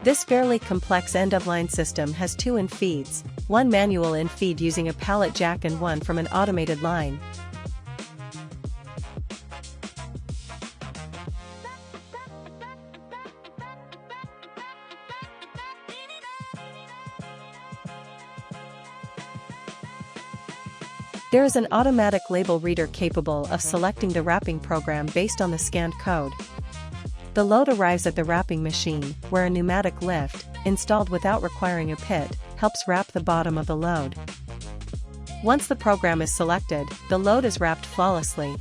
This fairly complex end-of-line system has 2 in-feeds, one manual in-feed using a pallet jack and one from an automated line. There is an automatic label reader capable of selecting the wrapping program based on the scanned code. The load arrives at the wrapping machine, where a pneumatic lift, installed without requiring a pit, helps wrap the bottom of the load. Once the program is selected, the load is wrapped flawlessly.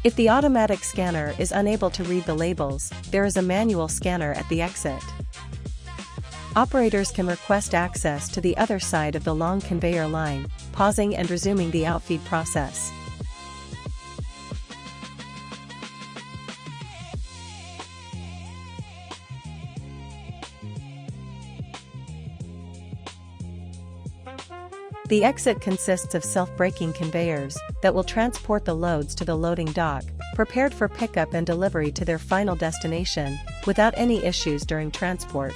If the automatic scanner is unable to read the labels, there is a manual scanner at the exit. Operators can request access to the other side of the long conveyor line, pausing and resuming the outfeed process. The exit consists of self-braking conveyors that will transport the loads to the loading dock, prepared for pickup and delivery to their final destination, without any issues during transport.